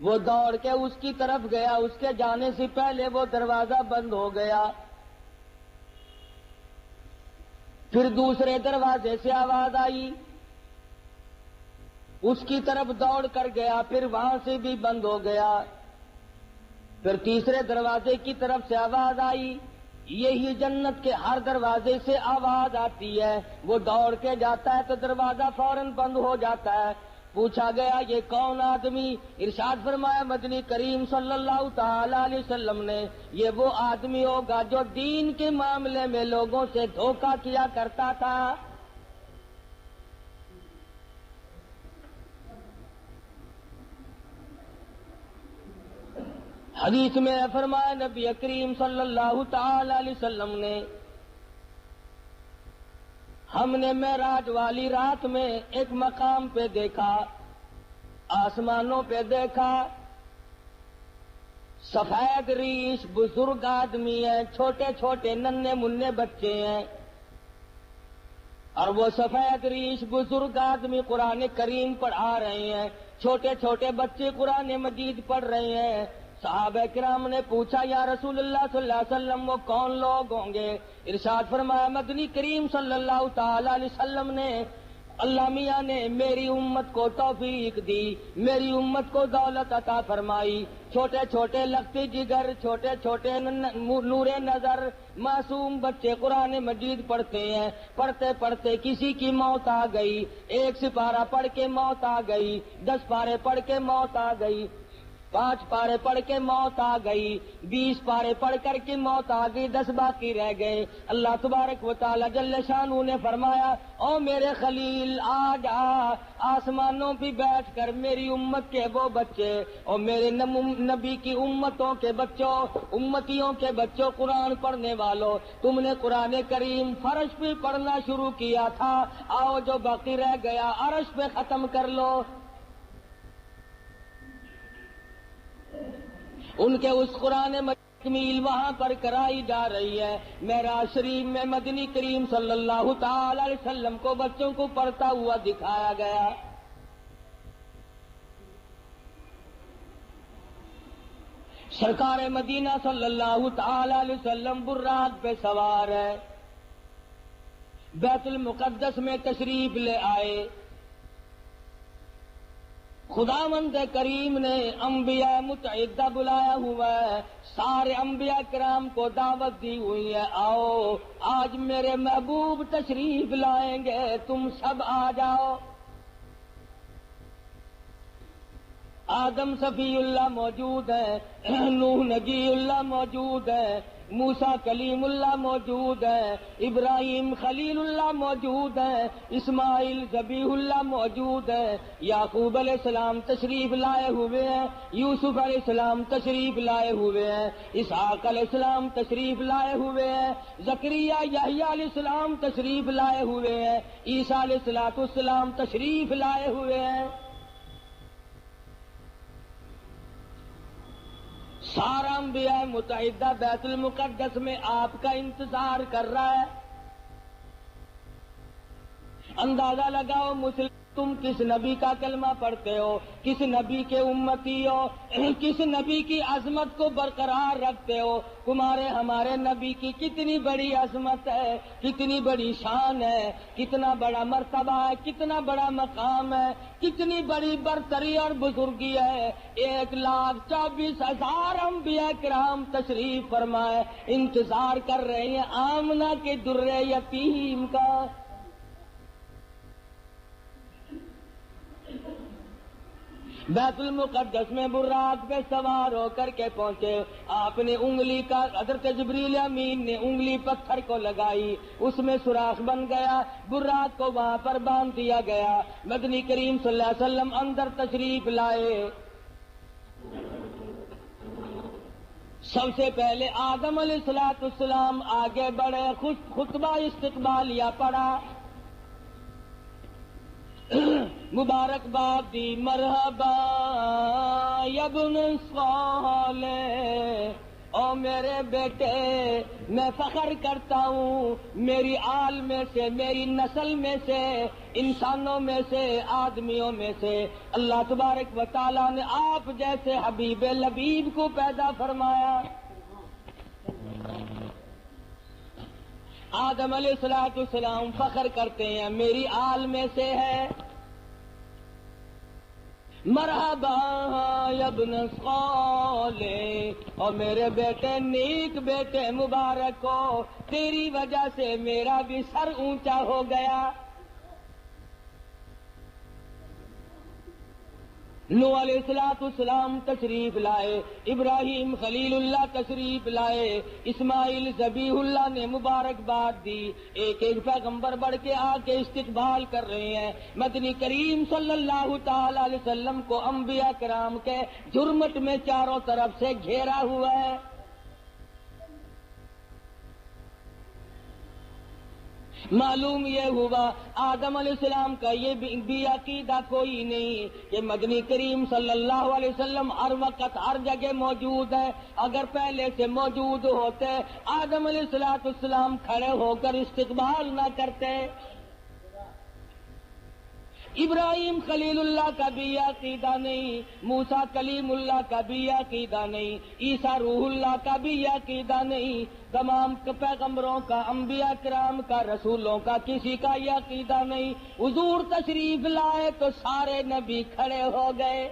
وہ دوڑ کے اس کی طرف گیا، اس کے جانے سے پہلے وہ دروازہ بند ہو گیا۔ پھر دوسرے دروازے سے آواز آئی، اس کی طرف دوڑ کر گیا، پھر وہاں سے بھی بند ہو گیا۔ پھر تیسرے دروازے کی طرف سے آواز آئی، یہی جنت کے ہر دروازے سے آواز آتی ہے، وہ دوڑ کے جاتا ہے تو دروازہ فوراً بند ہو جاتا ہے۔ پوچھا گیا یہ کون آدمی؟ ارشاد فرمایا مدنی کریم صلی اللہ تعالی علیہ وسلم نے، یہ وہ آدمی ہوگا جو دین کے معاملے میں لوگوں سے دھوکہ کیا کرتا تھا۔ حدیث میں فرمایا نبی کریم صلی اللہ تعالی علیہ وسلم نے، ہم نے معراج والی رات میں ایک مقام پہ دیکھا، آسمانوں پہ دیکھا، سفید ریش بزرگ آدمی ہیں، چھوٹے چھوٹے ننھے منھے بچے ہیں، اور وہ سفید ریش بزرگ آدمی قرآن کریم پڑھا رہے ہیں، چھوٹے چھوٹے بچے قرآن مجید پڑھ رہے ہیں۔ صحابہ کرام نے پوچھا یا رسول اللہ صلی اللہ علیہ وسلم وہ کون لوگ ہوں گے؟ ارشاد فرمایا مدنی کریم صلی اللہ تعالی علیہ وسلم نے، اللہ میاں نے میری امت کو توفیق دی، میری امت کو دولت عطا فرمائی، چھوٹے چھوٹے لختی جگر، چھوٹے چھوٹے نور نظر معصوم بچے قرآن مجید پڑھتے ہیں، پڑھتے پڑھتے کسی کی موت آ گئی، ایک سپارہ پڑھ کے موت آ گئی، 10 پارے پڑھ کے موت آ گئی، 5 پارے پڑھ کے موت آ گئی، 20 پارے پڑھ کر کے موت آ گئی، 10 باقی رہ گئے۔ اللہ تبارک و تعالی جل شانہ نے فرمایا او میرے خلیل آ جا، آسمانوں پہ بیٹھ کر میری امت کے وہ بچے اور میرے نبی کی امتوں کے بچوں، امتیوں کے بچوں، قرآن پڑھنے والوں، تم نے قرآن کریم فرش پہ پڑھنا شروع کیا تھا، آؤ جو باقی رہ گیا عرش پہ ختم کر لو۔ ان کے اس قرآن تکمیل وہاں پر کرائی جا رہی ہے۔ معراج شریف میں مدنی کریم صلی اللہ تعالی علیہ وسلم کو بچوں کو پڑھتا ہوا دکھایا گیا۔ سرکار مدینہ صلی اللہ تعالی علیہ وسلم براق پہ سوار ہے، بیت المقدس میں تشریف لے آئے۔ خداوند کریم نے انبیاء متعدہ بلایا ہوا ہے، سارے انبیاء کرام کو دعوت دی ہوئی ہے، آؤ آج میرے محبوب تشریف لائیں گے، تم سب آ جاؤ۔ آدم صفی اللہ موجود ہے، نوح نجی اللہ موجود ہے، موسیٰ کلیم اللہ موجود ہے، ابراہیم خلیل اللہ موجود ہے، اسماعیل ذبیح اللہ موجود ہے، یعقوب علیہ السلام تشریف لائے ہوئے ہیں، یوسف علیہ السلام تشریف لائے ہوئے ہیں، اسحاق علیہ السلام تشریف لائے ہوئے ہیں، زکریا یحییٰ علیہ السلام تشریف لائے ہوئے ہیں، عیسیٰ علیہ السلام تشریف لائے ہوئے ہیں۔ سارا انبیاء متعدہ بیت المقدس میں آپ کا انتظار کر رہا ہے۔ اندازہ لگاؤ مسلم تم کس نبی کا کلمہ پڑھتے ہو، کس نبی کے امتی ہو، کس نبی کی عظمت کو برقرار رکھتے ہو۔ تمہارے ہمارے نبی کی کتنی بڑی عظمت ہے، کتنی بڑی شان ہے، کتنا بڑا مرتبہ ہے، کتنا بڑا مقام ہے، کتنی بڑی برتری اور بزرگی ہے۔ 1,24,000 انبیاء کرام تشریف فرمائے، انتظار کر رہے ہیں آمنہ کے در یتیم کا۔ بیت المقدس میں براق پہ سوار ہو کر کے پہنچے، آپ نے انگلی کا، حضرت جبریل امین نے انگلی پتھر کو لگائی، اس میں سوراخ بن گیا، براق کو وہاں پر باندھ دیا گیا۔ مدنی کریم صلی اللہ علیہ وسلم اندر تشریف لائے۔ سب سے پہلے آدم علیہ السلام آگے بڑھے، خطبہ استقبالیہ پڑھا، مبارکباد دی، مرحبا یا ابن صالح او میرے بیٹے میں فخر کرتا ہوں میری آل میں سے، میری نسل میں سے، انسانوں میں سے، آدمیوں میں سے اللہ تبارک و تعالیٰ نے آپ جیسے حبیب لبیب کو پیدا فرمایا۔ آدم علیہ السلام فخر کرتے ہیں میری آل میں سے ہے۔ مرحبا یا ابن صالح، اور میرے بیٹے نیک بیٹے مبارک ہو، تیری وجہ سے میرا بھی سر اونچا ہو گیا۔ نوح علیہ السلام تشریف لائے، ابراہیم خلیل اللہ تشریف لائے، اسماعیل ذبیح اللہ نے مبارکباد دی، ایک ایک پیغمبر بڑھ کے آ کے استقبال کر رہے ہیں۔ مدنی کریم صلی اللہ تعالی علیہ وسلم کو انبیاء کرام کے جرمٹ میں چاروں طرف سے گھیرا ہوا ہے۔ معلوم یہ ہوا آدم علیہ السلام کا یہ بھی عقیدہ کوئی نہیں کہ مدنی کریم صلی اللہ علیہ وسلم ہر وقت ہر جگہ موجود ہے۔ اگر پہلے سے موجود ہوتے آدم علیہ السلام کھڑے ہو کر استقبال نہ کرتے۔ ابراہیم خلیل اللہ کا بھی عقیدہ نہیں، موسیٰ کلیم اللہ کا بھی عقیدہ نہیں، عیسیٰ روح اللہ کا بھی عقیدہ نہیں، تمام پیغمبروں کا، انبیاء کرام کا، رسولوں کا کسی کا یہ عقیدہ نہیں۔ حضور تشریف لائے تو سارے نبی کھڑے ہو گئے۔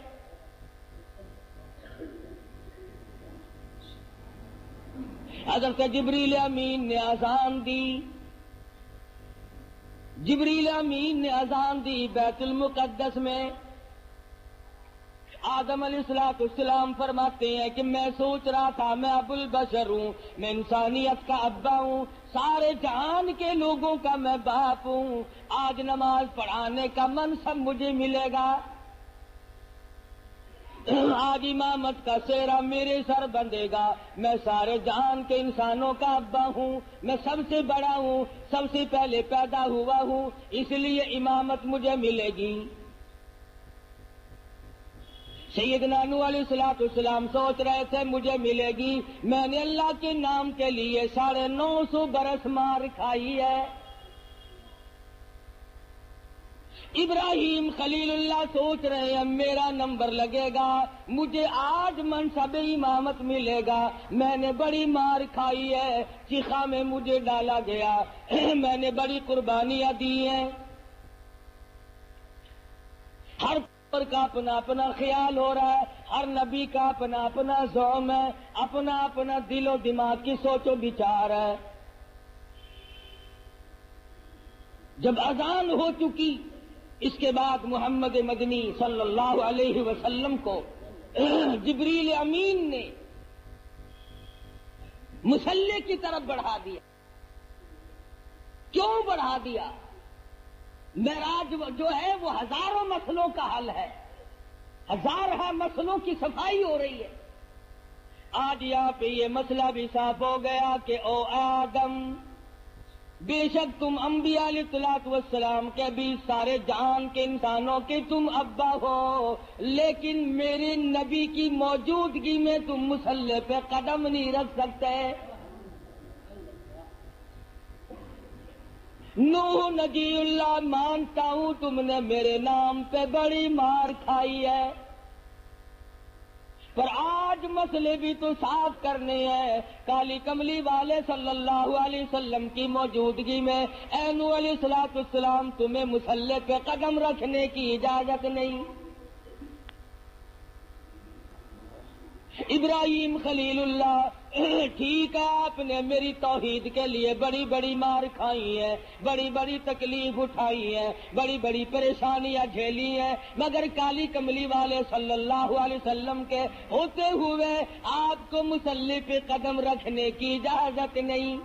حضرت جبریل امین نے اذان دی، جبریل امین نے اذان دی بیت المقدس میں۔ آدم علیہ السلام فرماتے ہیں کہ میں سوچ رہا تھا میں ابو البشر ہوں، میں انسانیت کا ابا ہوں، سارے جہان کے لوگوں کا میں باپ ہوں، آج نماز پڑھانے کا منصب مجھے ملے گا، آج امامت کا سہرا میرے سر بندھے گا، میں سارے جہان کے انسانوں کا ابا ہوں، میں سب سے بڑا ہوں، سب سے پہلے پیدا ہوا ہوں، اس لیے امامت مجھے ملے گی۔ سیدنا نوح علیہ السلام سوچ رہے تھے مجھے ملے گی، میں نے اللہ کے نام کے لیے 950 برس مار کھائی ہے۔ ابراہیم خلیل اللہ سوچ رہے ہیں میرا نمبر لگے گا، مجھے آج منصب امامت ملے گا، میں نے بڑی مار کھائی ہے، چیخا میں مجھے ڈالا گیا، میں نے بڑی قربانیاں دی ہیں۔ ہر پر کا اپنا اپنا خیال ہو رہا ہے، ہر نبی کا اپنا اپنا زوم ہے، اپنا اپنا دل و دماغ کی سوچ و بچار ہے۔ جب اذان ہو چکی اس کے بعد محمد مدنی صلی اللہ علیہ وسلم کو جبریل امین نے مصلی کی طرف بڑھا دیا۔ کیوں بڑھا دیا؟ معراج جو ہے وہ ہزاروں مسئلوں کا حل ہے، ہزارہ مسئلوں کی صفائی ہو رہی ہے۔ آج یہاں پہ یہ مسئلہ بھی صاف ہو گیا کہ او آدم، بے شک تم انبیاء علیہ السلام کے بھی سارے جہان کے انسانوں کے تم ابا ہو، لیکن میرے نبی کی موجودگی میں تم مصلی پہ قدم نہیں رکھ سکتے۔ نوح نجی اللہ مانتا ہوں تم نے میرے نام پہ بڑی مار کھائی ہے، پر آج مسئلے بھی تو صاف کرنے ہیں۔ کالی کملی والے صلی اللہ علیہ وسلم کی موجودگی میں اے نوح علیہ السلام تمہیں مصلی پہ قدم رکھنے کی اجازت نہیں۔ ابراہیم خلیل اللہ ٹھیک ہے آپ نے میری توحید کے لیے بڑی بڑی مار کھائی ہے، بڑی بڑی تکلیف اٹھائی ہے، بڑی بڑی پریشانیاں جھیلی ہیں، مگر کالی کملی والے صلی اللہ علیہ وسلم کے ہوتے ہوئے آپ کو مصلی پہ قدم رکھنے کی اجازت نہیں۔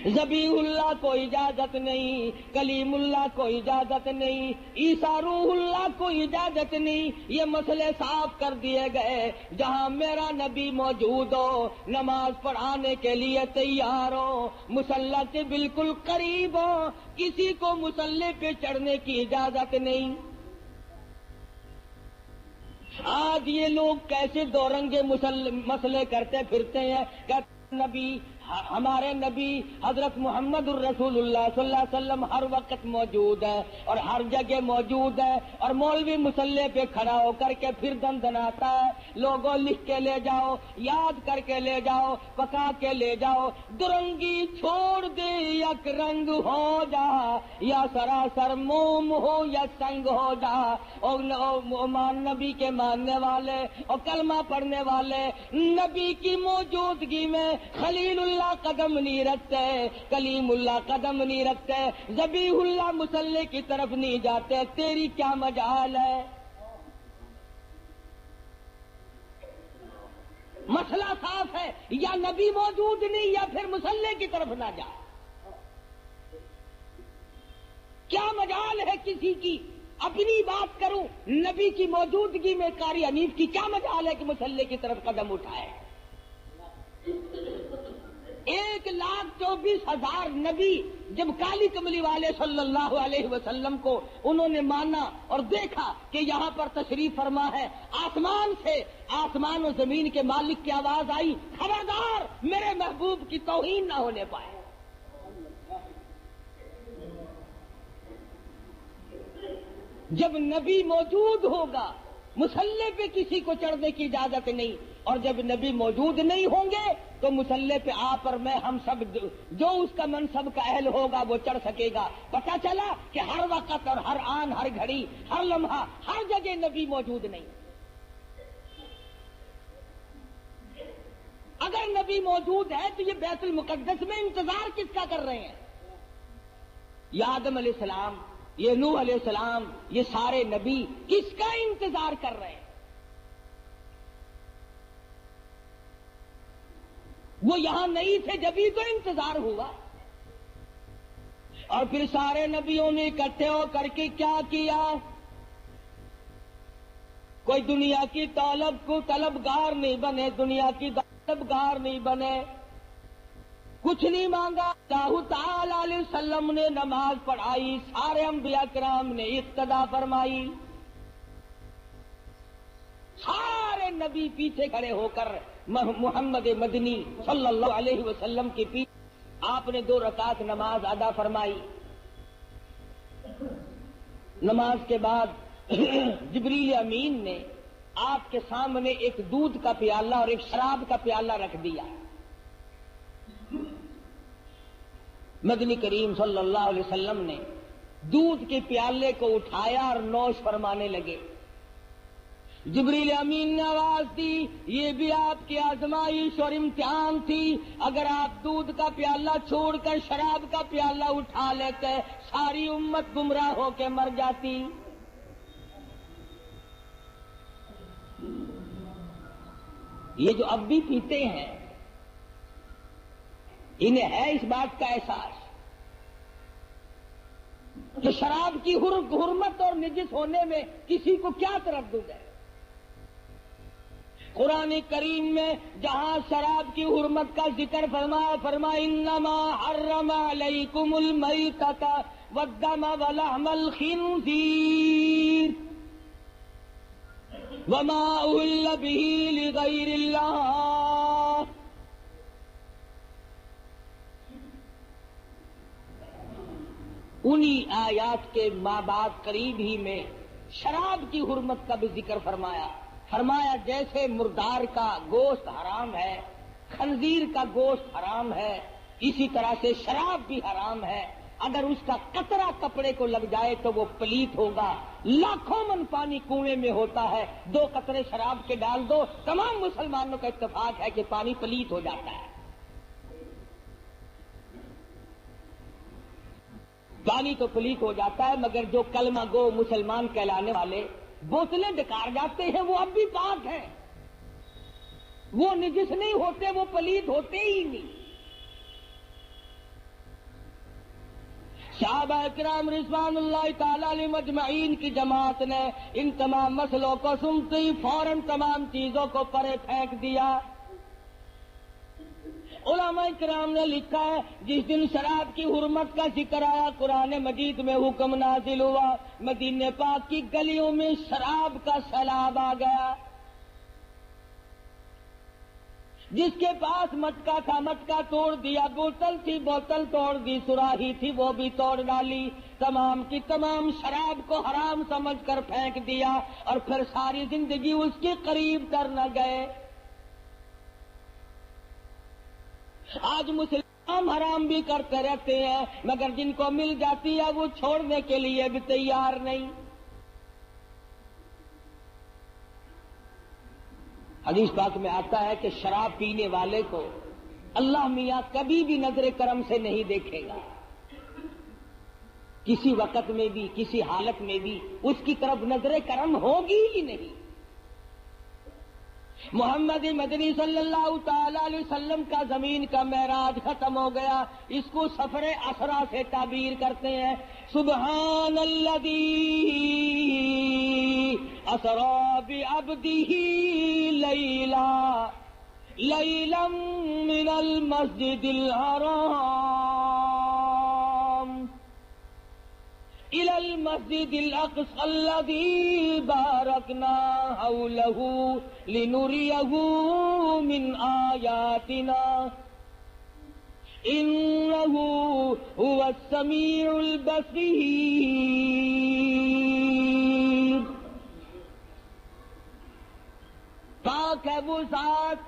ذبیح اللہ کو اجازت نہیں، کلیم اللہ کو اجازت نہیں، عیسیٰ روح اللہ کو اجازت نہیں۔ یہ مسئلے صاف کر دیے گئے، جہاں میرا نبی موجود ہو، نماز پڑھانے کے لیے تیار ہو، مصلی کے بالکل قریب ہو، کسی کو مصلی پہ چڑھنے کی اجازت نہیں۔ آج یہ لوگ کیسے دو رنگے مسئلے کرتے پھرتے ہیں کہ نبی ہمارے نبی حضرت محمد الرسول اللہ صلی اللہ علیہ وسلم ہر وقت موجود ہے اور ہر جگہ موجود ہے، اور مولوی مسلح پہ کھڑا ہو کر کے پھر دندناتا ہے، لوگوں لکھ کے لے جاؤ، یاد کر کے لے جاؤ، پکا کے لے جاؤ، درنگی چھوڑ دے یک رنگ ہو جا، یا سراسر موم ہو یا سنگ ہو جا۔ اور نبی کے ماننے والے اور کلمہ پڑھنے والے نبی کی موجودگی میں خلیل اللہ قدم نہیں رکھتے، کلیم اللہ قدم نہیں رکھتے، ذبیح اللہ مصلی کی طرف نہیں جاتے، تیری کیا مجال ہے؟ مسئلہ صاف ہے، یا نبی موجود نہیں یا پھر مصلی کی طرف نہ جا۔ کیا مجال ہے کسی کی؟ اپنی بات کروں، نبی کی موجودگی میں قاری حنیف کی کیا مجال ہے کہ مصلی کی طرف قدم اٹھائے؟ 1,24,000 نبی جب کالی کملی والے صلی اللہ علیہ وسلم کو انہوں نے مانا اور دیکھا کہ یہاں پر تشریف فرما ہے، آسمان سے، آسمان و زمین کے مالک کی آواز آئی، خبردار میرے محبوب کی توہین نہ ہونے پائے۔ جب نبی موجود ہوگا مصلی پہ کسی کو چڑھنے کی اجازت نہیں، اور جب نبی موجود نہیں ہوں گے تو مصلی پہ آپ اور میں ہم سب جو اس کا منصب کا اہل ہوگا وہ چڑھ سکے گا۔ پتہ چلا کہ ہر وقت اور ہر آن، ہر گھڑی، ہر لمحہ، ہر جگہ نبی موجود نہیں۔ اگر نبی موجود ہے تو یہ بیت المقدس میں انتظار کس کا کر رہے ہیں؟ یہ آدم علیہ السلام، یہ نوح علیہ السلام، یہ سارے نبی کس کا انتظار کر رہے ہیں؟ وہ یہاں نہیں تھے جبھی تو انتظار ہوا۔ اور پھر سارے نبیوں نے اکٹھے ہو کر کے کیا کیا؟ کوئی دنیا کی طلبگار نہیں بنے، دنیا کی طلبگار نہیں بنے، کچھ نہیں مانگا۔ اللہ تعالی علیہ وسلم نے نماز پڑھائی، سارے انبیاء کرام نے اقتدا فرمائی، سارے نبی پیچھے کھڑے ہو کر محمد مدنی صلی اللہ علیہ وسلم کے پیچھے آپ نے 2 رکعت نماز ادا فرمائی۔ نماز کے بعد جبریل امین نے آپ کے سامنے ایک دودھ کا پیالہ اور ایک شراب کا پیالہ رکھ دیا۔ مدنی کریم صلی اللہ علیہ وسلم نے دودھ کے پیالے کو اٹھایا اور نوش فرمانے لگے۔ جبریل امین نے آواز دی، یہ بھی آپ کی آزمائش اور امتحان تھی، اگر آپ دودھ کا پیالہ چھوڑ کر شراب کا پیالہ اٹھا لیتے ساری امت گمراہ ہو کے مر جاتی۔ یہ جو اب بھی پیتے ہیں انہیں ہے اس بات کا احساس کہ شراب کی حرمت اور نجس ہونے میں کسی کو کیا تردد ہے؟ قرآن کریم میں جہاں شراب کی حرمت کا ذکر فرمایا انما حرم علیکم المیتۃ والدم ولحم الخنزیر وما اہل به لغیر اللہ۔ انہی آیات کے بعد قریب ہی میں شراب کی حرمت کا بھی ذکر فرمایا جیسے مردار کا گوشت حرام ہے، خنزیر کا گوشت حرام ہے، اسی طرح سے شراب بھی حرام ہے۔ اگر اس کا قطرہ کپڑے کو لگ جائے تو وہ پلیت ہوگا۔ لاکھوں من پانی کنویں میں ہوتا ہے، 2 قطرے شراب کے ڈال دو، تمام مسلمانوں کا اتفاق ہے کہ پانی پلیت ہو جاتا ہے۔ پانی تو پلیت ہو جاتا ہے، مگر جو کلمہ گو مسلمان کہلانے والے بوتلیں ڈکار جاتے ہیں وہ اب بھی پاک ہیں، وہ نجس نہیں ہوتے، وہ پلیت ہوتے ہی نہیں۔ صحابہ کرام رضوان اللہ تعالی علیہم اجمعین کی جماعت نے ان تمام مسئلوں کو سنتے ہی فوراً تمام چیزوں کو پرے پھینک دیا۔ علماء کرام نے لکھا ہے جس دن شراب کی حرمت کا ذکر آیا قرآن مجید میں حکم نازل ہوا، مدینے پاک کی گلیوں میں شراب کا سیلاب آ گیا۔ جس کے پاس مٹکا تھا مٹکا توڑ دیا، بوتل تھی بوتل توڑ دی، سراہی تھی وہ بھی توڑ ڈالی، تمام کی تمام شراب کو حرام سمجھ کر پھینک دیا، اور پھر ساری زندگی اس کے قریب تر نہ گئے۔ آج مسلمان حرام بھی کرتے رہتے ہیں، مگر جن کو مل جاتی ہے وہ چھوڑنے کے لیے بھی تیار نہیں۔ حدیث پاک میں آتا ہے کہ شراب پینے والے کو اللہ میاں کبھی بھی نظر کرم سے نہیں دیکھے گا، کسی وقت میں بھی کسی حالت میں بھی اس کی طرف نظر کرم ہوگی ہی نہیں۔ محمد مدنی صلی اللہ تعالی علیہ وسلم کا زمین کا معراج ختم ہو گیا، اس کو سفر اسرا سے تعبیر کرتے ہیں۔ سبحان الذی اسری بعبدہ لیلا من المسجد الحرام إلى المسجد الأقصى الذي باركنا حوله لنريه من آياتنا إنه هو السميع البصير۔ پاک ہے وہ ذات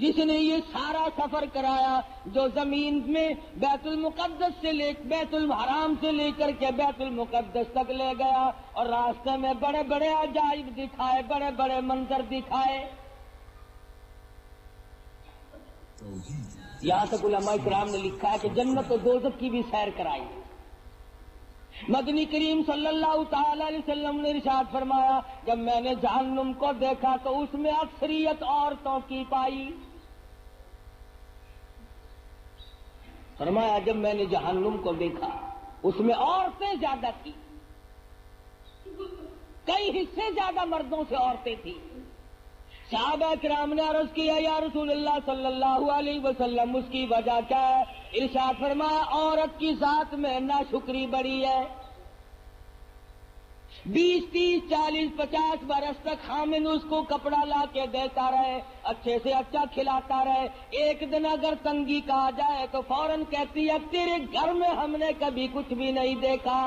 جس نے یہ سارا سفر کرایا، جو زمین میں بیت المقدس سے بیت الحرام سے لے کر کے بیت المقدس تک لے گیا، اور راستے میں بڑے بڑے عجائب دکھائے، بڑے بڑے منظر دکھائے۔ یہاں تک علماء کرام نے لکھا ہے کہ جنت و دوزخ کی بھی سیر کرائی۔ مدنی کریم صلی اللہ تعالی علیہ وسلم نے ارشاد فرمایا جب میں نے جہنم کو دیکھا تو اس میں اکثریت عورتوں کی پائی۔ فرمایا جب میں نے جہنم کو دیکھا اس میں عورتیں زیادہ تھی، کئی حصے زیادہ مردوں سے عورتیں تھیں۔ صحابہ کرام نے عرض کیا یا رسول اللہ صلی اللہ علیہ وسلم اس کی وجہ کیا ہے؟ ارشاد فرمایا عورت کی ذات میں ناشکری بڑی ہے، 20 30 40 50 برس تک خامن اس کو کپڑا لا کے دیتا رہے، اچھے سے اچھا کھلاتا رہے، ایک دن اگر تنگی کا آ جائے تو فوراً کہتی ہے تیرے گھر میں ہم نے کبھی کچھ بھی نہیں دیکھا۔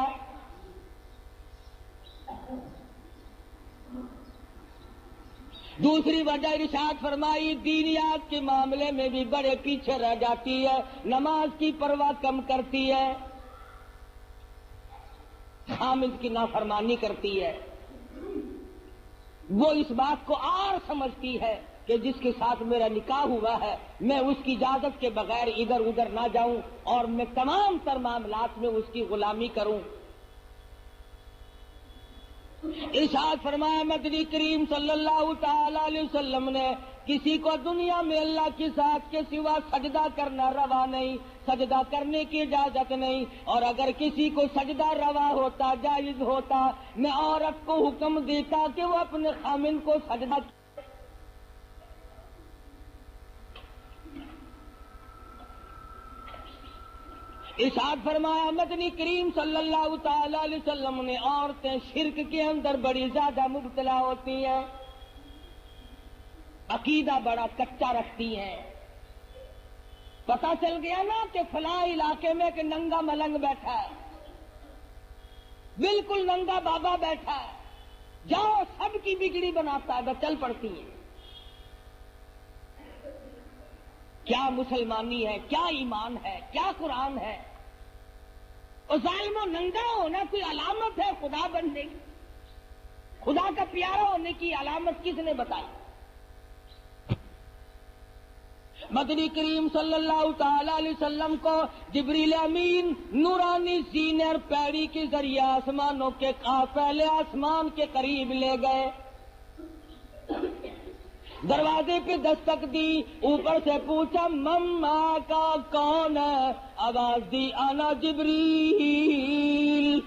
دوسری وجہ ارشاد فرمائی دینیات کے معاملے میں بھی بڑے پیچھے رہ جاتی ہے، نماز کی پرواہ کم کرتی ہے، خامد کی نافرمانی کرتی ہے۔ وہ اس بات کو عار سمجھتی ہے کہ جس کے ساتھ میرا نکاح ہوا ہے میں اس کی اجازت کے بغیر ادھر ادھر نہ جاؤں اور میں تمام تر معاملات میں اس کی غلامی کروں۔ ارشاد فرمایا مدنی کریم صلی اللہ تعالی علیہ وسلم نے کسی کو دنیا میں اللہ کی ذات کے سوا سجدہ کرنا روا نہیں، سجدہ کرنے کی اجازت نہیں، اور اگر کسی کو سجدہ روا ہوتا جائز ہوتا میں عورت کو حکم دیتا کہ وہ اپنے خامن کو سجدہ۔ ارشاد فرمایا مدنی کریم صلی اللہ تعالی علیہ وسلم نے عورتیں شرک کے اندر بڑی زیادہ مبتلا ہوتی ہیں، عقیدہ بڑا کچا رکھتی ہیں۔ پتہ چل گیا نا کہ فلاں علاقے میں کہ ننگا ملنگ بیٹھا ہے، بالکل ننگا بابا بیٹھا ہے، جاؤ سب کی بگڑی بناتا ہے، چل پڑتی ہیں۔ کیا مسلمانی ہے، کیا ایمان ہے، کیا قرآن ہے؟ اور ظالم و ننگا ہونا کوئی علامت ہے خدا بننے کی؟ خدا کا پیارا ہونے کی علامت کس نے بتائی؟ مدنی کریم صلی اللہ تعالی علیہ وسلم کو جبریل امین نورانی سینے اور پیری کے ذریعے آسمانوں کے پہلے آسمان کے قریب لے گئے، دروازے پہ دستک دی، اوپر سے پوچھا مما کا کون ہے؟ آواز دی انا جبریل۔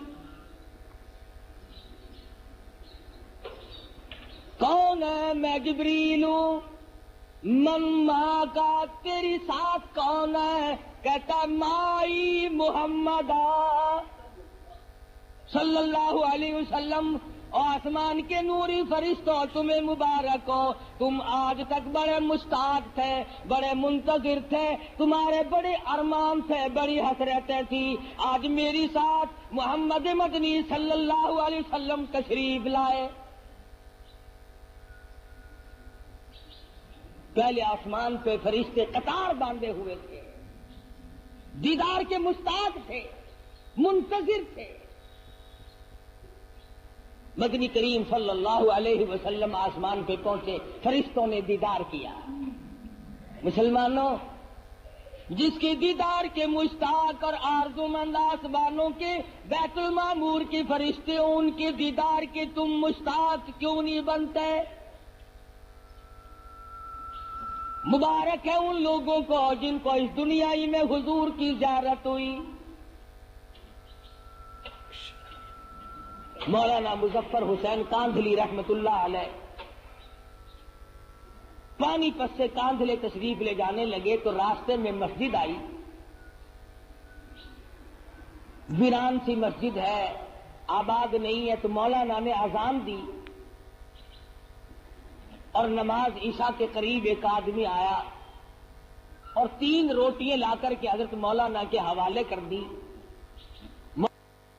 کون ہے؟ میں جبریل ہوں۔ من ماں کا تیری ساتھ کون ہے؟ کہتا مائی محمد صلی اللہ علیہ وسلم. اور آسمان کے نوری فرشتوں تمہیں مبارک ہو، تم آج تک بڑے مشتاق تھے، بڑے منتظر تھے، تمہارے بڑے ارمان تھے، بڑی حسرتیں تھی. آج میری ساتھ محمد مدنی صلی اللہ علیہ وسلم تشریف لائے. پہلے آسمان پہ فرشتے قطار باندھے ہوئے تھے، دیدار کے مشتاق تھے، منتظر تھے. مدنی کریم صلی اللہ علیہ وسلم آسمان پہ پہنچے، فرشتوں نے دیدار کیا. مسلمانوں، جس کے دیدار کے مشتاق اور آرزومند آسمانوں کے بیت المعمور کے فرشتے، ان کے دیدار کے تم مشتاق کیوں نہیں بنتے؟ مبارک ہے ان لوگوں کو جن کو اس دنیا ہی میں حضور کی زیارت ہوئی. مولانا مظفر حسین کاندھلی رحمت اللہ علیہ پانی پت سے کاندھلے تشریف لے جانے لگے تو راستے میں مسجد آئی. ویران سی مسجد ہے، آباد نہیں ہے. تو مولانا نے اذان دی اور نماز عشاء کے قریب ایک آدمی آیا اور 3 روٹیاں لا کر کے حضرت مولانا کے حوالے کر دی.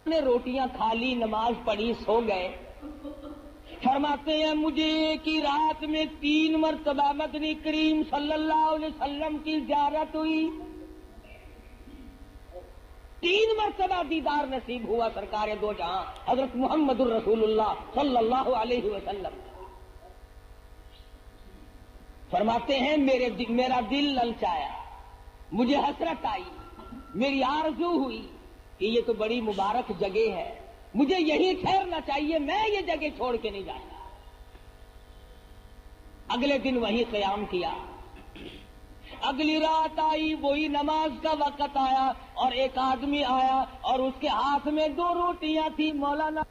نے روٹیاں کھا لی، نماز پڑھی، سو گئے. فرماتے ہیں مجھے ایک ہی رات میں 3 مرتبہ مدنی کریم صلی اللہ علیہ وسلم کی زیارت ہوئی. 3 مرتبہ دیدار نصیب ہوا سرکار دو جہاں حضرت محمد الرسول اللہ صلی اللہ علیہ وسلم. فرماتے ہیں میرا دل للچایا، مجھے حسرت آئی، میری آرزو ہوئی کہ یہ تو بڑی مبارک جگہ ہے، مجھے یہیں ٹھہرنا چاہیے، میں یہ جگہ چھوڑ کے نہیں جاتا. اگلے دن وہیں قیام کیا. اگلی رات آئی، وہی نماز کا وقت آیا اور ایک آدمی آیا اور اس کے ہاتھ میں 2 روٹیاں تھی. مولانا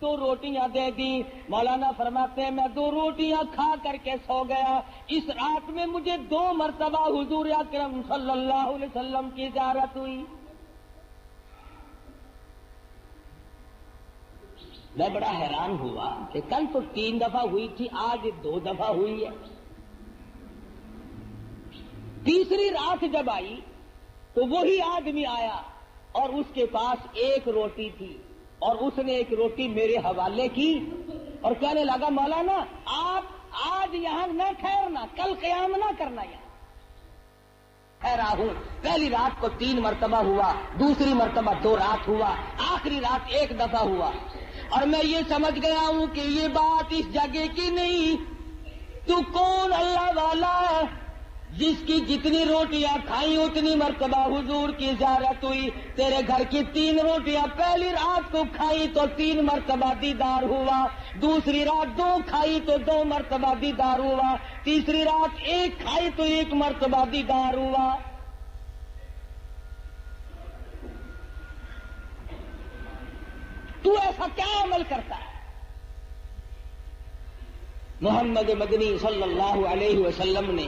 2 روٹیاں دے دی. مولانا فرماتے ہیں میں 2 روٹیاں کھا کر کے سو گیا. اس رات میں مجھے 2 مرتبہ حضور اکرم صلی اللہ علیہ وسلم کی زیارت ہوئی. میں بڑا حیران ہوا کہ کل تو 3 دفعہ ہوئی تھی، آج 2 دفعہ ہوئی ہے. تیسری رات جب آئی تو وہی آدمی آیا اور اس کے پاس 1 روٹی تھی اور اس نے 1 روٹی میرے حوالے کی اور کہنے لگا مولانا آپ آج یہاں نہ ٹھہرنا، کل قیام نہ کرنا. یہاں ٹھہرا ہوں. پہلی رات کو 3 مرتبہ ہوا، دوسری مرتبہ 2 رات ہوا، آخری رات 1 دفعہ ہوا. اور میں یہ سمجھ گیا ہوں کہ یہ بات اس جگہ کی نہیں. تو کون اللہ والا ہے جس کی جتنی روٹیاں کھائیں اتنی مرتبہ حضور کی زیارت ہوئی؟ تیرے گھر کی 3 روٹیاں پہلی رات کو کھائی تو 3 مرتبہ دیدار ہوا، دوسری رات 2 کھائی تو 2 مرتبہ دیدار ہوا، تیسری رات 1 کھائی تو 1 مرتبہ دیدار ہوا. تو ایسا کیا عمل کرتا ہے؟ محمد مدنی صلی اللہ علیہ وسلم نے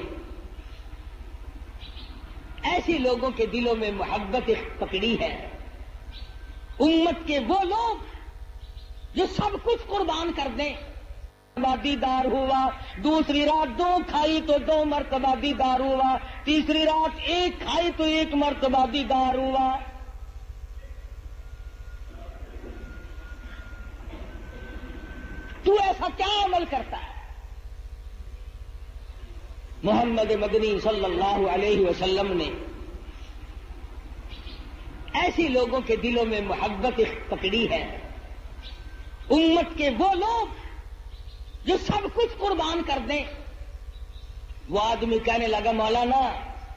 ایسی لوگوں کے دلوں میں محبت پکڑی ہے. امت کے وہ لوگ جو سب کچھ قربان کر دیں. دیدار ہوا، دوسری رات 2 کھائی تو 2 مرتبہ دیدار ہوا، تیسری رات 1 کھائی تو 1 مرتبہ دیدار ہوا. تو ایسا کیا عمل کرتا ہے؟ محمد مدنی صلی اللہ علیہ وسلم نے ایسی لوگوں کے دلوں میں محبت پکڑی ہے. امت کے وہ لوگ جو سب کچھ قربان کر دیں. وہ آدمی کہنے لگا مولانا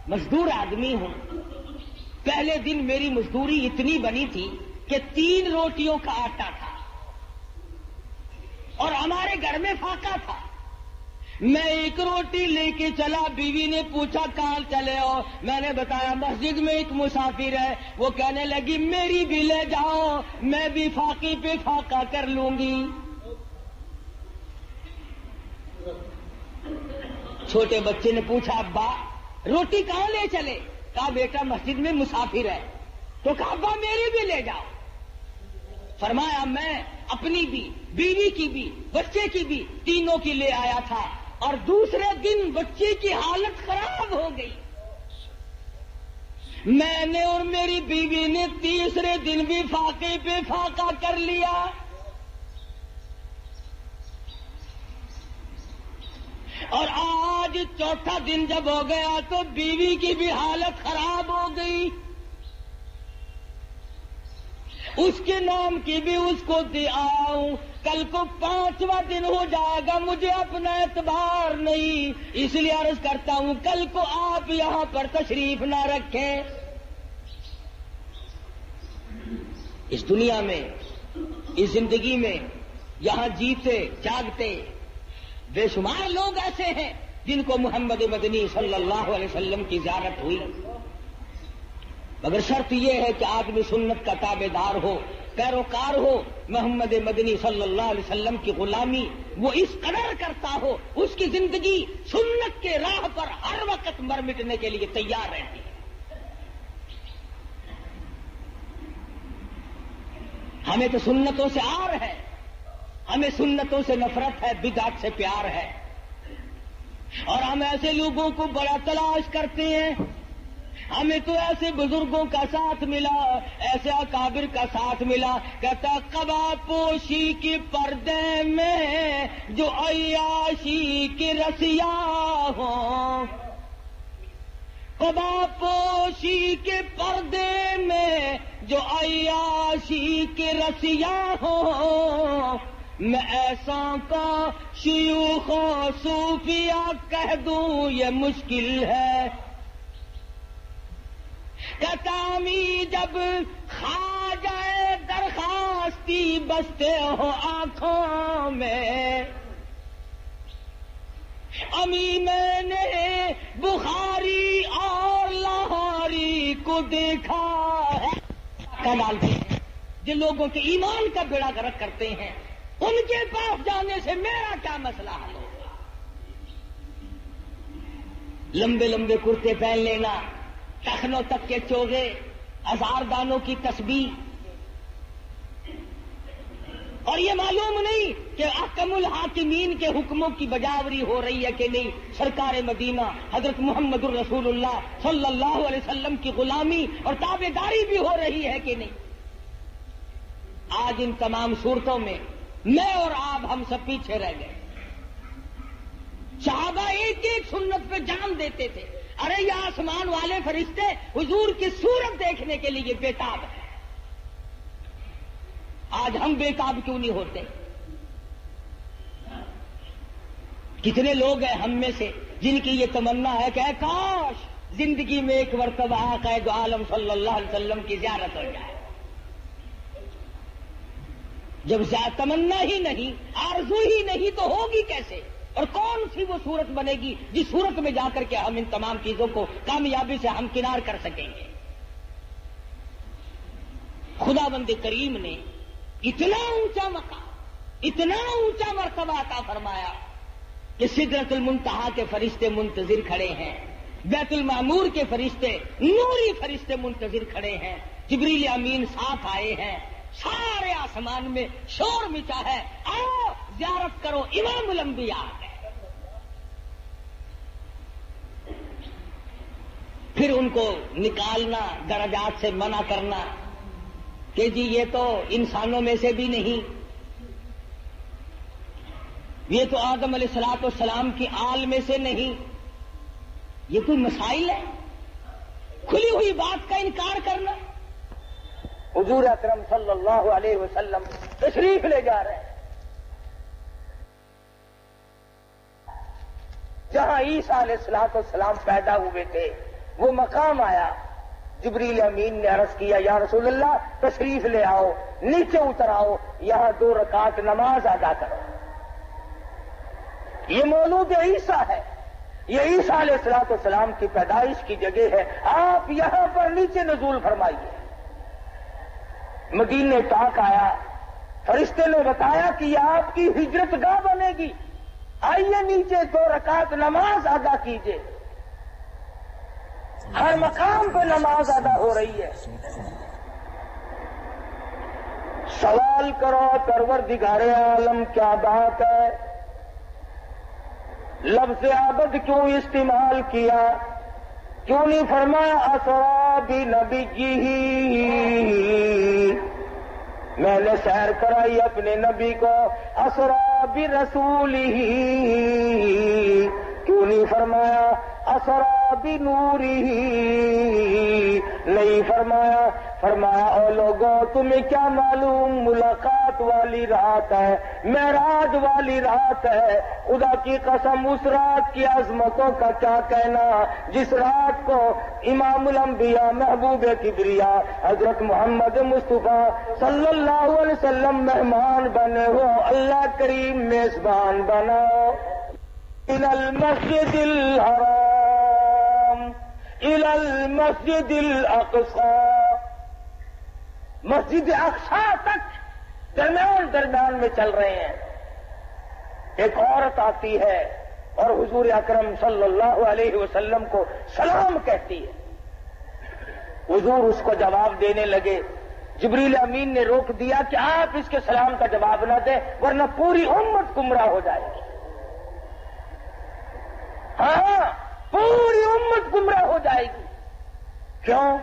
مزدور آدمی ہوں، پہلے دن میری مزدوری اتنی بنی تھی کہ 3 روٹیوں کا آٹا تھا اور ہمارے گھر میں فاقہ تھا. میں 1 روٹی لے کے چلا، بیوی نے پوچھا کہاں چلے ہو؟ میں نے بتایا مسجد میں ایک مسافر ہے. وہ کہنے لگی میری بھی لے جاؤ، میں بھی فاقے پہ فاقہ کر لوں گی. چھوٹے بچے نے پوچھا ابا روٹی کہاں لے چلے؟ کہا بیٹا مسجد میں مسافر ہے. تو کہا ابا میری بھی لے جاؤ. فرمایا میں اپنی بھی، بیوی کی بھی، بچے کی بھی، تینوں کی لے آیا تھا، اور دوسرے دن بچے کی حالت خراب ہو گئی. میں نے اور میری بیوی نے تیسرے دن بھی فاقے پہ فاقہ کر لیا. اور آج چوتھا دن جب ہو گیا تو بیوی کی بھی حالت خراب ہو گئی. اس کے نام کی بھی اس کو دے آؤں. کل کو 5واں دن ہو جائے گا، مجھے اپنا اعتبار نہیں، اس لیے عرض کرتا ہوں کل کو آپ یہاں پر تشریف نہ رکھیں. اس دنیا میں، اس زندگی میں، یہاں جیتے جاگتے بے شمار لوگ ایسے ہیں جن کو محمد مدنی صلی اللہ علیہ وسلم کی زیارت ہوئی، مگر شرط یہ ہے کہ آدمی سنت کا تابع دار ہو، پیروکار ہو، محمد مدنی صلی اللہ علیہ وسلم کی غلامی وہ اس قدر کرتا ہو، اس کی زندگی سنت کے راہ پر ہر وقت مر مٹنے کے لیے تیار رہتی ہے. ہمیں تو سنتوں سے آر ہے، ہمیں سنتوں سے نفرت ہے، بدعت سے پیار ہے، اور ہم ایسے لوگوں کو بڑا تلاش کرتے ہیں. ہمیں تو ایسے بزرگوں کا ساتھ ملا، ایسے اکابر کا ساتھ ملا. کہتا قبا پوشی کے پردے میں جو عیاشی کے رسیا ہوں، قبا پوشی کے پردے میں جو عیاشی کے رسیا ہوں، میں ایسا کا شیوخ و صوفیہ کہہ دوں یہ مشکل ہے. کتامی جب کھا جائے درخواستی بستے ہو آنکھوں میں، امی میں نے بخاری اور لاہوری کو دیکھا ہے. کمال ہے جن لوگوں کے ایمان کا بیڑا غرق کرتے ہیں، ان کے پاس جانے سے میرا کیا مسئلہ حل ہوگا؟ لمبے لمبے کرتے پہن لینا، ٹخنوں تک کے چوغے، ہزار دانوں کی تسبیح، اور یہ معلوم نہیں کہ احکم الحاکمین کے حکموں کی بجاوری ہو رہی ہے کہ نہیں، سرکار مدینہ حضرت محمد الرسول اللہ صلی اللہ علیہ وسلم کی غلامی اور تابعداری بھی ہو رہی ہے کہ نہیں. آج ان تمام صورتوں میں میں اور آپ ہم سب پیچھے رہ گئے. صحابہ ایک ایک سنت پہ جان دیتے تھے. ارے یہ آسمان والے فرشتے حضور کی صورت دیکھنے کے لیے بےتاب ہیں. آج ہم بےتاب کیوں نہیں ہوتے؟ کتنے لوگ ہیں ہم میں سے جن کی یہ تمنا ہے کہ کاش زندگی میں ایک مرتبہ قائد عالم صلی اللہ علیہ وسلم کی زیارت ہو جائے. جب تمنا ہی نہیں، آرزو ہی نہیں، تو ہوگی کیسے؟ اور کون سی وہ صورت بنے گی جس صورت میں جا کر کے ہم ان تمام چیزوں کو کامیابی سے ہمکنار کر سکیں گے؟ خدا بند کریم نے اتنا اونچا مقام، اتنا اونچا مرتبہ عطا فرمایا کہ سدرۃ المنتہا کے فرشتے منتظر کھڑے ہیں، بیت المعمور کے فرشتے، نوری فرشتے منتظر کھڑے ہیں، جبریل امین ساتھ آئے ہیں، سارے آسمان میں شور مچا ہے، آؤ زیارت کرو امام الانبیاء ہے. پھر ان کو نکالنا، درجات سے منع کرنا کہ جی یہ تو انسانوں میں سے بھی نہیں، یہ تو آدم علیہ الصلوۃ والسلام کی آل میں سے نہیں. یہ کوئی مسائل ہے؟ کھلی ہوئی بات کا انکار کرنا. حضور اکرم صلی اللہ علیہ وسلم تشریف لے جا رہے ہیں جہاں عیسیٰ علیہ الصلوۃ والسلام پیدا ہوئے تھے. وہ مقام آیا، جبریل امین نے عرض کیا یا رسول اللہ تشریف لے آؤ، نیچے اتر آؤ، یہاں 2 رکعت نماز ادا کرو. یہ مولود عیسیٰ ہے، یہ عیسیٰ علیہ الصلوۃ والسلام کی پیدائش کی جگہ ہے، آپ یہاں پر نیچے نزول فرمائیے. مدینے پاک آیا، فرشتے نے بتایا کہ یہ آپ کی ہجرت گاہ بنے گی. آئیے نیچے 2 رکعت نماز ادا کیجیے. ہر مقام پہ نماز ادا ہو رہی ہے. سوال کرو پروردگار عالم کیا بات ہے؟ لفظ عبد کیوں استعمال کیا؟ کیوں نہیں فرمایا اسرا بنبی ہی؟ میں نے سیر کرائی اپنے نبی کو. اسرا برسول ہی کیوں نہیں فرمایا اسرا بنور ہی؟ نہیں فرمایا. فرمایا او لوگوں تمہیں کیا معلوم ملاقات والی رات ہے، معراج والی رات ہے. خدا کی قسم اس رات کی عظمتوں کا کیا کہنا جس رات کو امام الانبیاء محبوب کبریا حضرت محمد مصطفیٰ صلی اللہ علیہ وسلم مہمان بنے ہو. اللہ کریم میزبان بناؤ. الى المسجد الحرام الى المسجد الاقصى، مسجد اقصی تک درمیان میں چل رہے ہیں. ایک عورت آتی ہے اور حضور اکرم صلی اللہ علیہ وسلم کو سلام کہتی ہے. حضور اس کو جواب دینے لگے. جبریل امین نے روک دیا کہ آپ اس کے سلام کا جواب نہ دیں ورنہ پوری امت گمراہ ہو جائے گی. ہاں پوری امت گمراہ ہو جائے گی. کیوں؟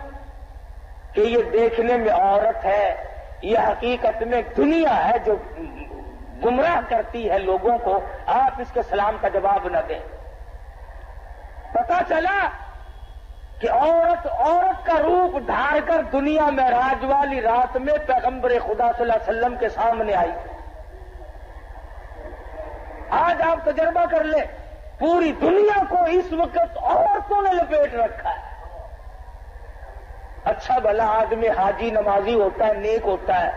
کہ یہ دیکھنے میں عورت ہے، یہ حقیقت میں دنیا ہے جو گمراہ کرتی ہے لوگوں کو. آپ اس کے سلام کا جواب نہ دیں. پتا چلا کہ عورت کا روپ ڈھار کر دنیا میں معراج والی رات میں پیغمبر خدا صلی اللہ علیہ وسلم کے سامنے آئی. آج آپ تجربہ کر لیں، پوری دنیا کو اس وقت عورتوں نے لپیٹ رکھا ہے. اچھا بھلا آدمی حاجی نمازی ہوتا ہے، نیک ہوتا ہے،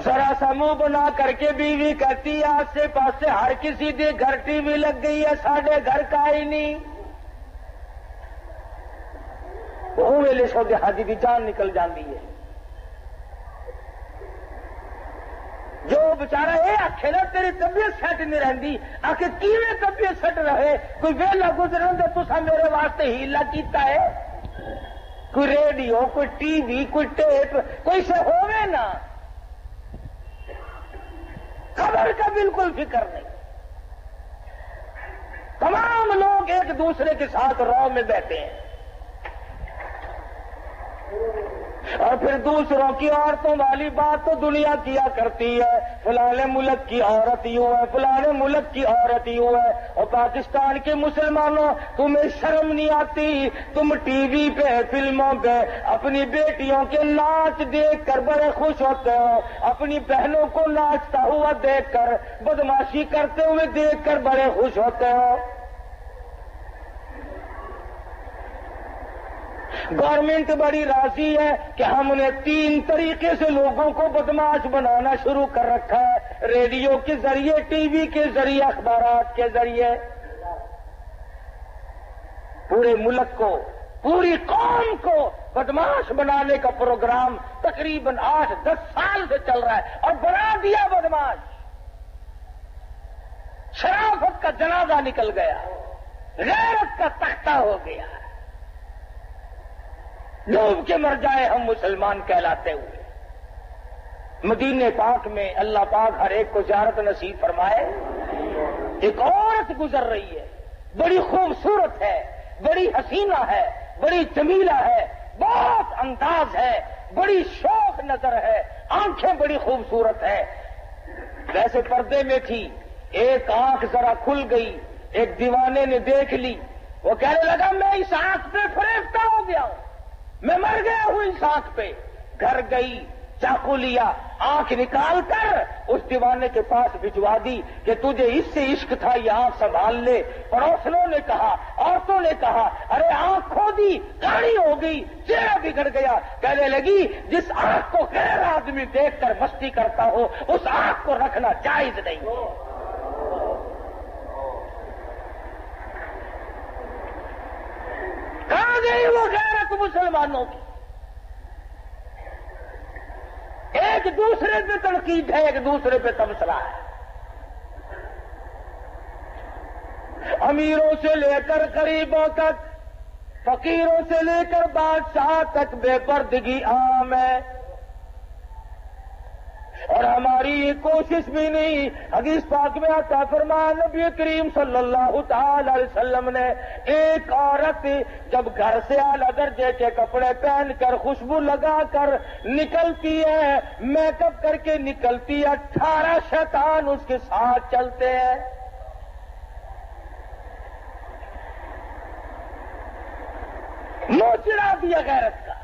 ذرا سا منہ بنا کر کے بیوی کہتی ہے آسے پاسے ہر کسی دے گھر ٹی وی لگ گئی ہے، ساڈے گھر کا ہی نہیں. وہ ویلے سو حاجی کی جان نکل جاتی ہے. جو بچارا یہ آخے نا تیری طبیعت سیٹ نہیں رہتی، آخر کیویں طبیعت سیٹ رہے؟ کوئی ویلا گزرن دے تسا میرے واسطے ہیلا کیتا ہے؟ کوئی ریڈیو، کوئی ٹی وی، کوئی ٹیپ، کوئی سے ہوئے نا. خبر کا بالکل فکر نہیں. تمام لوگ ایک دوسرے کے ساتھ رو میں بیٹھے ہیں اور پھر دوسروں کی عورتوں والی بات تو دنیا کیا کرتی ہے. فلاں ملک کی عورت یوں ہے، فلاں ملک کی عورت یوں ہے. اور پاکستان کے مسلمانوں تمہیں شرم نہیں آتی؟ تم ٹی وی پہ فلموں پہ اپنی بیٹیوں کے ناچ دیکھ کر بڑے خوش ہوتے ہو، اپنی بہنوں کو ناچتا ہوا دیکھ کر، بدماشی کرتے ہوئے دیکھ کر بڑے خوش ہوتے ہو. گورنمنٹ بڑی راضی ہے کہ ہم نے 3 طریقے سے لوگوں کو بدماش بنانا شروع کر رکھا ہے، ریڈیو کے ذریعے، ٹی وی کے ذریعے، اخبارات کے ذریعے. پورے ملک کو، پوری قوم کو بدماش بنانے کا پروگرام تقریباً 8-10 سال سے چل رہا ہے اور بنا دیا بدماش. شرافت کا جنازہ نکل گیا، غیرت کا تختہ ہو گیا. ڈوب کے مر جائے ہم مسلمان کہلاتے ہوئے. مدینے پاک میں اللہ پاک ہر ایک کو زیارت نصیب فرمائے. ایک عورت گزر رہی ہے، بڑی خوبصورت ہے، بڑی حسینہ ہے، بڑی جمیلہ ہے، بہت انداز ہے، بڑی شوق نظر ہے، آنکھیں بڑی خوبصورت ہے. ویسے پردے میں تھی، ایک آنکھ ذرا کھل گئی، ایک دیوانے نے دیکھ لی. وہ کہنے لگا میں اس آنکھ پہ فریفتہ ہو گیا ہوں، میں مر گیا ہوں اس آنکھ پہ. گھر گئی، چاقو لیا، آنکھ نکال کر اس دیوانے کے پاس بھجوا دی کہ تجھے اس سے عشق تھا، یہ آنکھ سنبھال لے. پڑوسنوں نے کہا، عورتوں نے کہا ارے آنکھ کھو دی، کاڑی ہو گئی، چہرہ بگڑ گیا. کہنے لگی جس آنکھ کو غیر آدمی دیکھ کر مستی کرتا ہو اس آنکھ کو رکھنا جائز نہیں. کہاں گئی وہ غیرت مسلمانوں کی؟ ایک دوسرے پہ تنقید ہے، ایک دوسرے پہ تبصرہ ہے. امیروں سے لے کر غریبوں تک، فقیروں سے لے کر بادشاہ تک بے پردگی عام ہے، اور ہماری یہ کوشش بھی نہیں۔ حدیث پاک میں آتا فرمایا نبی کریم صلی اللہ تعالی علیہ وسلم نے، ایک عورت جب گھر سے اعلیٰ درجے کے کپڑے پہن کر خوشبو لگا کر نکلتی ہے، میک اپ کر کے نکلتی ہے، 18 شیطان اس کے ساتھ چلتے ہیں۔ موچڑا دیا غیرت کا۔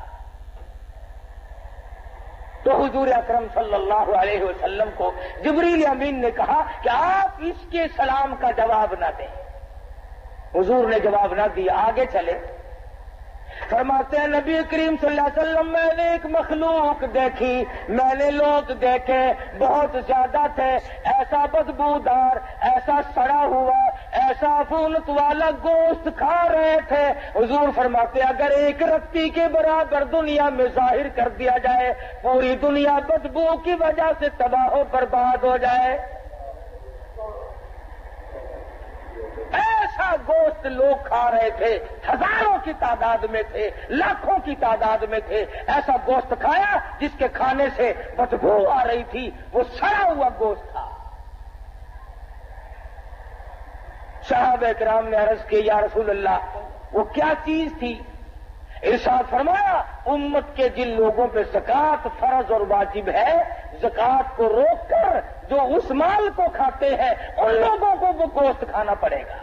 تو حضور اکرم صلی اللہ علیہ وسلم کو جبریل امین نے کہا کہ آپ اس کے سلام کا جواب نہ دیں۔ حضور نے جواب نہ دیا، آگے چلے۔ فرماتے ہیں نبی کریم صلی اللہ علیہ وسلم، میں نے ایک مخلوق دیکھی، میں نے لوگ دیکھے، بہت زیادہ تھے، ایسا بدبودار، ایسا سڑا ہوا، ایسا عفونت والا گوشت کھا رہے تھے۔ حضور فرماتے ہیں اگر ایک رتی کے برابر دنیا میں ظاہر کر دیا جائے، پوری دنیا بدبو کی وجہ سے تباہ و برباد ہو جائے۔ ایسا گوشت لوگ کھا رہے تھے، ہزاروں کی تعداد میں تھے، لاکھوں کی تعداد میں تھے، ایسا گوشت کھایا جس کے کھانے سے بدبو آ رہی تھی، وہ سڑا ہوا گوشت تھا۔ صحابہ کرام نے عرض کی یا رسول اللہ وہ کیا چیز تھی؟ ارشاد فرمایا امت کے جن لوگوں پہ زکوٰۃ فرض اور واجب ہے، زکوٰۃ کو روک کر جو اس مال کو کھاتے ہیں ان لوگوں کو وہ گوشت کھانا پڑے گا۔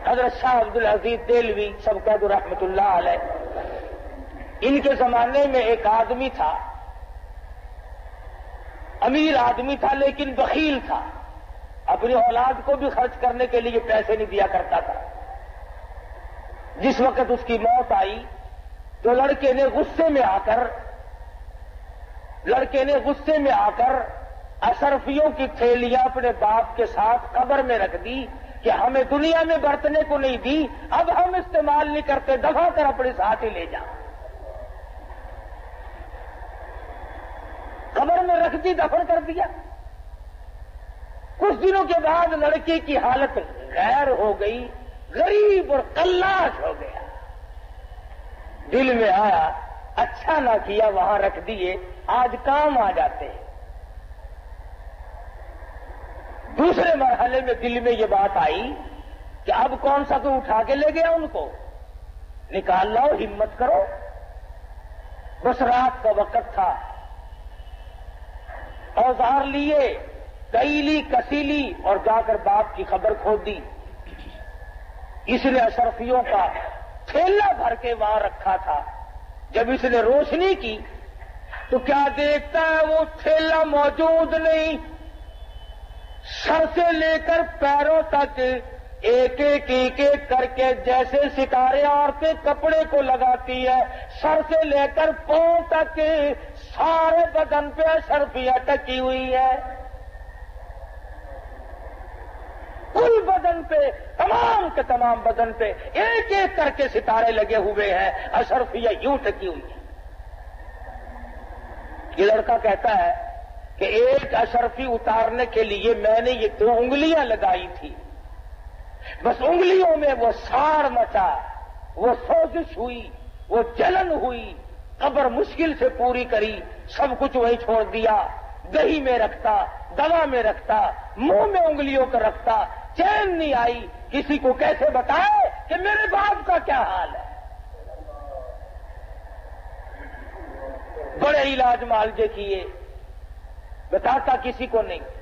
حضرت شاہ عبد العزیز دہلوی سب کا رحمت اللہ علیہ، ان کے زمانے میں ایک آدمی تھا، امیر آدمی تھا لیکن بخیل تھا، اپنی اولاد کو بھی خرچ کرنے کے لیے پیسے نہیں دیا کرتا تھا۔ جس وقت اس کی موت آئی تو لڑکے نے غصے میں آ کر اشرفیوں کی تھیلیاں اپنے باپ کے ساتھ قبر میں رکھ دی کہ ہمیں دنیا میں برتنے کو نہیں دی، اب ہم استعمال نہیں کرتے، دفع کر اپنے ساتھ ہی لے جا۔ قبر میں رکھ دی، دفن کر دیا۔ کچھ دنوں کے بعد لڑکے کی حالت غیر ہو گئی، غریب اور قلاش ہو گیا۔ دل میں آیا اچھا نہ کیا وہاں رکھ دیے، آج کام آ جاتے ہیں۔ دوسرے مرحلے میں دل میں یہ بات آئی کہ اب کون سا کوئی اٹھا کے لے گیا ان کو، نکال لاؤ، ہمت کرو۔ بس رات کا وقت تھا، اوزار لیے، کیلی کسیلی اور جا کر باپ کی خبر کھود دی۔ اس نے اشرفیوں کا تھیلا بھر کے وہاں رکھا تھا۔ جب اس نے روشنی کی تو کیا دیکھتا ہے وہ تھیلا موجود نہیں، سر سے لے کر پیروں تک ایک ایک کر کے جیسے ستارے عورتیں کپڑے کو لگاتی ہے، سر سے لے کر پاؤں تک سارے بدن پہ اشرفیاں ٹکی ہوئی ہے، کل بدن پہ، تمام کے تمام بدن پہ ایک ایک کر کے ستارے لگے ہوئے ہیں، اشرفیاں یوں ٹکی ہوئی ہیں۔ یہ لڑکا کہتا ہے کہ ایک اشرفی اتارنے کے لیے میں نے یہ 2 انگلیاں لگائی تھی، بس انگلیوں میں وہ ساڑ مچا، وہ سوزش ہوئی، وہ جلن ہوئی، قبر مشکل سے پوری کری، سب کچھ وہی چھوڑ دیا، دہی میں رکھتا، دوا میں رکھتا، منہ میں انگلیوں کو رکھتا، چین نہیں آئی، کسی کو کیسے بتائے کہ میرے باپ کا کیا حال ہے۔ بڑے علاج معالجے کیے، بتاتا کسی کو نہیں۔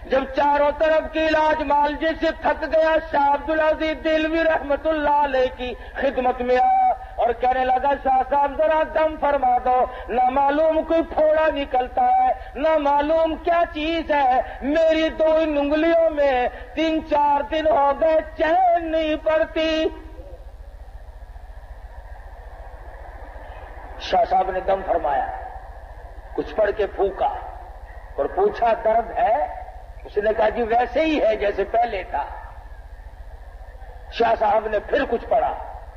جب چاروں طرف کے علاج معالجے سے تھک گیا، شاہ عبد العزیز دہلوی رحمت اللہ علیہ کی خدمت میں آیا اور کہنے لگا شاہ صاحب ذرا دم فرما دو، نہ معلوم کوئی پھوڑا نکلتا ہے، نہ معلوم کیا چیز ہے، میری 2 انگلیوں میں 3-4 دن ہو گئے چین نہیں پڑتی۔ شاہ صاحب نے دم فرمایا، کچھ پڑھ کے پھونکا اور پوچھا درد ہے؟ اس نے کہا جی ویسے ہی ہے جیسے پہلے تھا۔ شاہ صاحب نے پھر کچھ پڑھا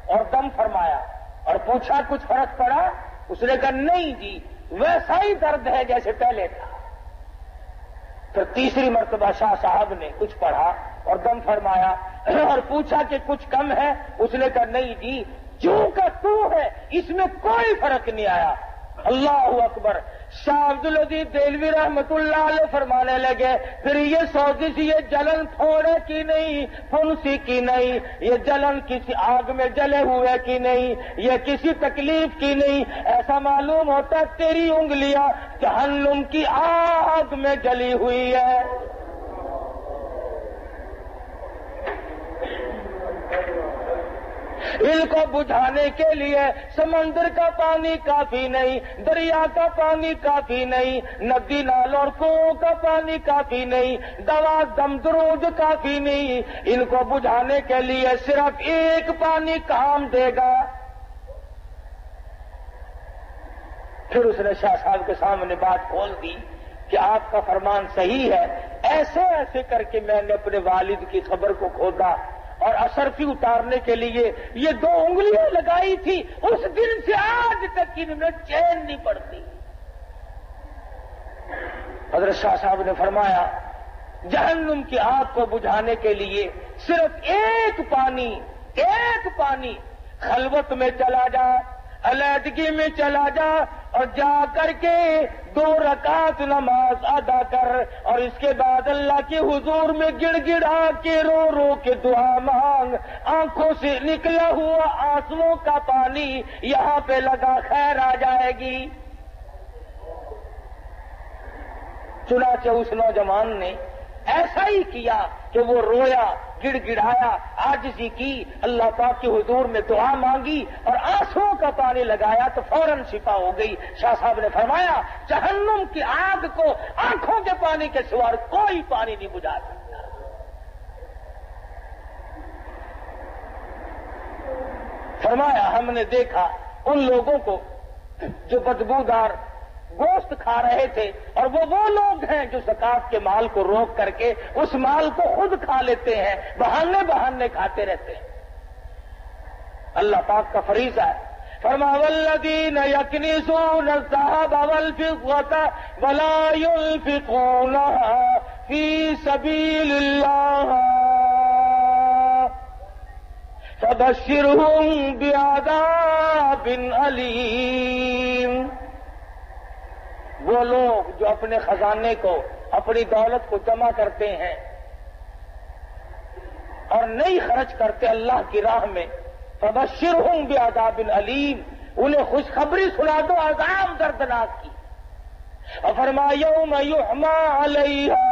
اور دم فرمایا اور پوچھا کچھ فرق پڑا؟ اس نے کہا نہیں جی ویسا ہی درد ہے جیسے پہلے تھا۔ پھر تیسری مرتبہ شاہ صاحب نے کچھ پڑھا اور دم فرمایا اور پوچھا کہ کچھ کم ہے؟ اس نے کہا نہیں جی، جو کا تو ہے، اس میں کوئی فرق نہیں آیا۔ اللہ اکبر۔ شاہ عبدالعزیز دہلوی رحمت اللہ علیہ فرمانے لگے پھر یہ سوزش، یہ جلن تھوڑے کی نہیں، پھنسی کی نہیں، یہ جلن کسی آگ میں جلے ہوئے کی نہیں، یہ کسی تکلیف کی نہیں، ایسا معلوم ہوتا تیری انگلیاں جہنم کی آگ میں جلی ہوئی ہے۔ ان کو بجھانے کے لیے سمندر کا پانی کافی نہیں، دریا کا پانی کافی نہیں، ندی نالوں اور کنووں کا پانی کافی نہیں، دوا دم درود کافی نہیں، ان کو بجھانے کے لیے صرف ایک پانی کام دے گا۔ پھر اس نے شاہ صاحب کے سامنے بات کھول دی کہ آپ کا فرمان صحیح ہے، ایسے ایسے کر کے میں نے اپنے والد کی خبر کو کھودا اور اشرفی اتارنے کے لیے یہ 2 انگلیاں لگائی تھی، اس دن سے آج تک ان میں چین نہیں پڑتی۔ حضرت شاہ صاحب نے فرمایا جہنم کی آگ کو بجھانے کے لیے صرف ایک پانی خلوت میں چلا جا، علیحدگی میں چلا جا اور جا کر کے 2 رکعت نماز ادا کر، اور اس کے بعد اللہ کے حضور میں گڑ گڑا کے رو رو کے دعا مانگ، آنکھوں سے نکلا ہوا آنسوؤں کا پانی یہاں پہ لگا، خیر آ جائے گی۔ چنانچہ اس نوجوان نے ایسا ہی کیا کہ وہ رویا، گڑ گڑایا، عاجزی کی، اللہ پاک کے حضور میں دعا مانگی اور آنسوؤں کا پانی لگایا تو فوراً شفا ہو گئی۔ شاہ صاحب نے فرمایا جہنم کی آگ کو آنکھوں کے پانی کے سوا کوئی پانی نہیں بجھا سکتا۔ فرمایا ہم نے دیکھا ان لوگوں کو جو بدبودار گوشت کھا رہے تھے، اور وہ لوگ ہیں جو زکات کے مال کو روک کر کے اس مال کو خود کھا لیتے ہیں، بہانے کھاتے رہتے ہیں۔ اللہ پاک کا فریضہ ہے، فرمایا والذین یکنزون الذهب والفضة ولا ينفقونها فی سبیل اللہ فبشرهم بعذاب علیم۔ وہ لوگ جو اپنے خزانے کو، اپنی دولت کو جمع کرتے ہیں اور نہیں خرچ کرتے اللہ کی راہ میں، فبشرہم بعذاب علیم، انہیں خوشخبری سنا دو عذاب دردناک کی۔ اور فرمایا یوم یحمى علیہا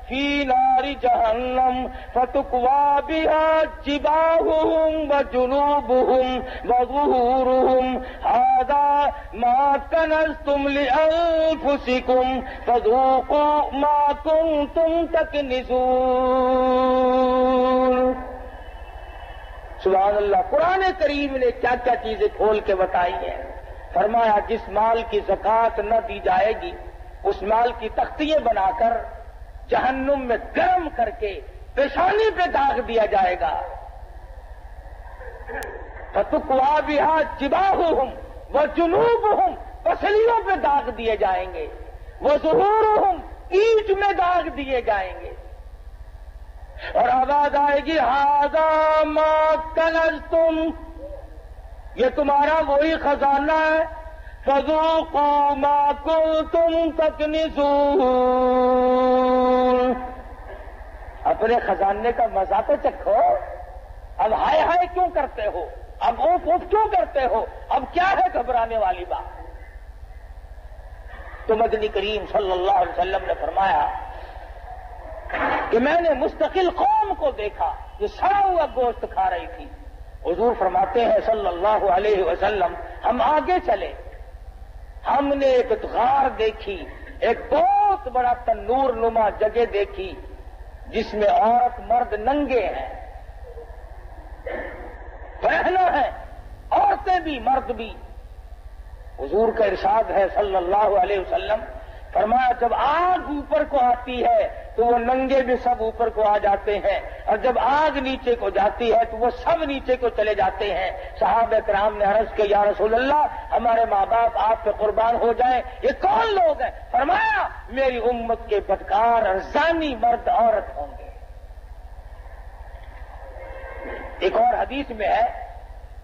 فی نار جہنم فتکوی بہا جباہہم وجنوبہم وظہورہم ھذا ما کنزتم لانفسکم فذوقوا ما کنتم تکنزون۔ سبحان اللہ، قرآن کریم نے کیا کیا چیزیں کھول کے بتائی ہیں۔ فرمایا جس مال کی زکوٰۃ نہ دی جائے گی اس مال کی تختیاں بنا کر جہنم میں گرم کر کے پیشانی پہ داغ دیا جائے گا۔ فتکوی بہا جباہہم وجنوبہم، پسلیوں پہ داغ دیے جائیں گے، وظہورہم، پیٹھ میں داغ دیے جائیں گے، اور آواز آئے گی ھذا ما کنزتم، یہ تمہارا وہی خزانہ ہے، فذوقوا ما کنتم تکنزون، اپنے خزانے کا مزہ تو چکھو، اب ہائے ہائے کیوں کرتے ہو، اب اوف اوف کیوں کرتے ہو، اب کیا ہے گھبرانے والی بات۔ تو مدنی کریم صلی اللہ علیہ وسلم نے فرمایا کہ میں نے مستقل قوم کو دیکھا جو سڑا ہوا گوشت کھا رہی تھی۔ حضور فرماتے ہیں صلی اللہ علیہ وسلم ہم آگے چلے، ہم نے ایک غار دیکھی، ایک بہت بڑا تنور نما جگہ دیکھی جس میں عورت مرد ننگے ہیں، بہنیں ہیں، عورتیں بھی مرد بھی۔ حضور کا ارشاد ہے صلی اللہ علیہ وسلم فرمایا جب آگ اوپر کو آتی ہے تو وہ ننگے بھی سب اوپر کو آ جاتے ہیں، اور جب آگ نیچے کو جاتی ہے تو وہ سب نیچے کو چلے جاتے ہیں۔ صحابہ کرام نے عرض کیا یا رسول اللہ ہمارے ماں باپ آپ پہ قربان ہو جائیں، یہ کون لوگ ہیں؟ فرمایا میری امت کے بدکار اور زانی مرد عورت ہوں گے۔ ایک اور حدیث میں ہے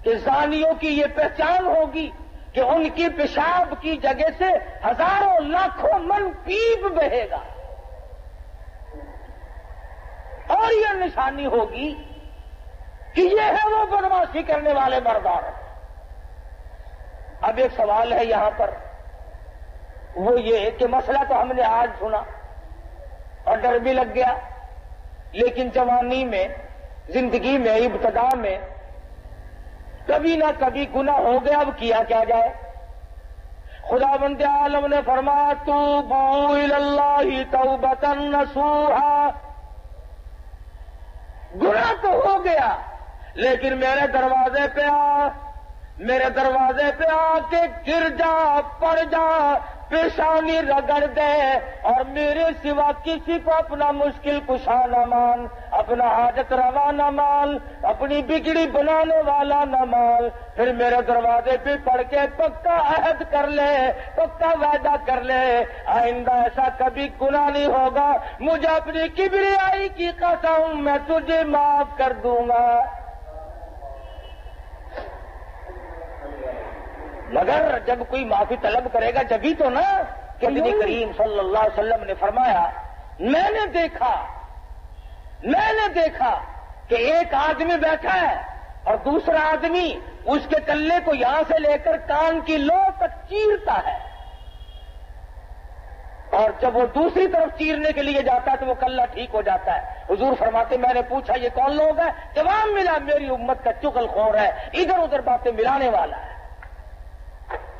کہ زانیوں کی یہ پہچان ہوگی کہ ان کی پیشاب کی جگہ سے ہزاروں لاکھوں من پیپ بہے گا، اور یہ نشانی ہوگی کہ یہ ہے وہ بدماشی کرنے والے مردان۔ اب ایک سوال ہے یہاں پر، وہ یہ کہ مسئلہ تو ہم نے آج سنا اور ڈر بھی لگ گیا، لیکن جوانی میں، زندگی میں، ابتدا میں کبھی نہ کبھی گناہ ہو گیا، اب کیا کیا جائے؟ خداوند عالم نے فرمایا توبوا الی اللہ توبۃ نصوحا، گناہ تو ہو گیا لیکن میرے دروازے پہ آ، میرے دروازے پہ آ کے گر جا، پڑ جا، پیشانی رگڑ دے، اور میرے سوا کسی کو اپنا مشکل کشا نہ مان، اپنا حاجت روا نہ مان، اپنی بگڑی بنانے والا نہ مان، پھر میرے دروازے پہ پڑھ کے پکا عہد کر لے، پکا وعدہ کر لے، آئندہ ایسا کبھی گناہ نہیں ہوگا، مجھے اپنی کبریائی کی قسم میں تجھے معاف کر دوں گا۔ مگر جب کوئی معافی طلب کرے گا جبھی تو نا، کہ نبی کریم صلی اللہ علیہ وسلم نے فرمایا میں نے دیکھا کہ ایک آدمی بیٹھا ہے اور دوسرا آدمی اس کے کلے کو یہاں سے لے کر کان کی لو تک چیرتا ہے، اور جب وہ دوسری طرف چیرنے کے لیے جاتا ہے تو وہ کلہ ٹھیک ہو جاتا ہے۔ حضور فرماتے میں نے پوچھا یہ کون لوگ ہیں؟ جواب ملا میری امت کا چغل خور ہے، ادھر ادھر باتیں ملانے والا ہے۔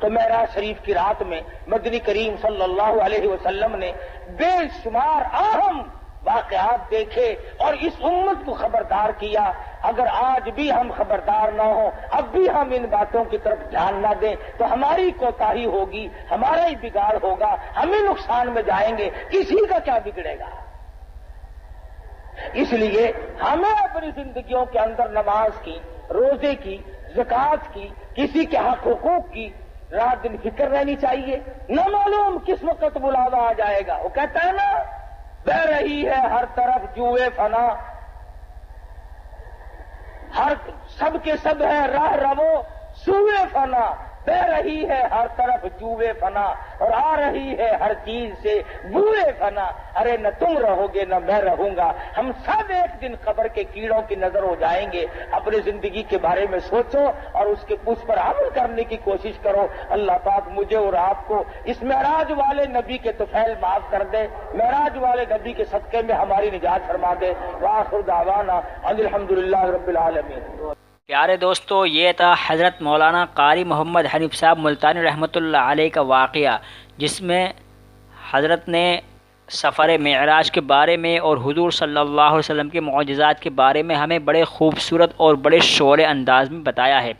تو معراج شریف کی رات میں مدنی کریم صلی اللہ علیہ وسلم نے بے شمار اہم واقعات دیکھے اور اس امت کو خبردار کیا۔ اگر آج بھی ہم خبردار نہ ہوں، اب بھی ہم ان باتوں کی طرف دھیان نہ دیں تو ہماری کوتاہی ہوگی، ہمارا ہی بگاڑ ہوگا، ہم ہی نقصان میں جائیں گے، کسی کا کیا بگڑے گا۔ اس لیے ہمیں اپنی زندگیوں کے اندر نماز کی، روزے کی، زکوٰۃ کی، کسی کے حق حقوق کی رات دن فکر رہنی چاہیے۔ نہ معلوم کس وقت بلاوا آ جائے گا۔ وہ کہتا ہے نا بہ رہی ہے ہر طرف جوئے فنا، ہر سب کے سب ہے راہ رو سوئے فنا، بہ رہی ہے ہر طرف جوئے فنا، اور آ رہی ہے ہر چیز سے بوئے فنا۔ ارے نہ تم رہو گے نہ میں رہوں گا، ہم سب ایک دن قبر کے کیڑوں کی نظر ہو جائیں گے۔ اپنی زندگی کے بارے میں سوچو اور اس پر عمل کرنے کی کوشش کرو۔ اللہ پاک مجھے اور آپ کو اس معراج والے نبی کے طفیل معاف کر دے، معراج والے نبی کے صدقے میں ہماری نجات فرما دے۔ وآخر دعوانا ان الحمدللہ رب العالمین۔ پیارے دوستو، یہ تھا حضرت مولانا قاری محمد حنیف صاحب ملتانی رحمۃ اللہ علیہ کا واقعہ، جس میں حضرت نے سفر معراج کے بارے میں اور حضور صلی اللہ علیہ وسلم کے معجزات کے بارے میں ہمیں بڑے خوبصورت اور بڑے شعر انداز میں بتایا ہے۔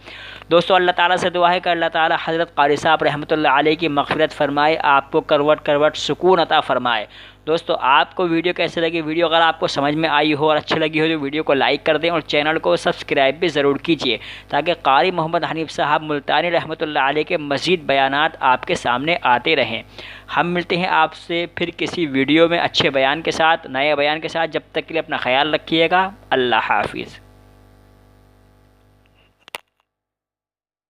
دوستو اللہ تعالیٰ سے دعا ہے کہ اللہ تعالیٰ حضرت قاری صاحب رحمۃ اللہ علیہ کی مغفرت فرمائے، آپ کو کروٹ کروٹ سکون عطا فرمائے۔ دوستو آپ کو ویڈیو کیسے لگی؟ ویڈیو اگر آپ کو سمجھ میں آئی ہو اور اچھی لگی ہو تو ویڈیو کو لائک کر دیں اور چینل کو سبسکرائب بھی ضرور کیجیے، تاکہ قاری محمد حنیف صاحب ملتانی رحمۃ اللہ علیہ کے مزید بیانات آپ کے سامنے آتے رہیں۔ ہم ملتے ہیں آپ سے پھر کسی ویڈیو میں اچھے بیان کے ساتھ، نئے بیان کے ساتھ۔ جب تک کے لیے اپنا خیال رکھیے گا۔ اللہ حافظ۔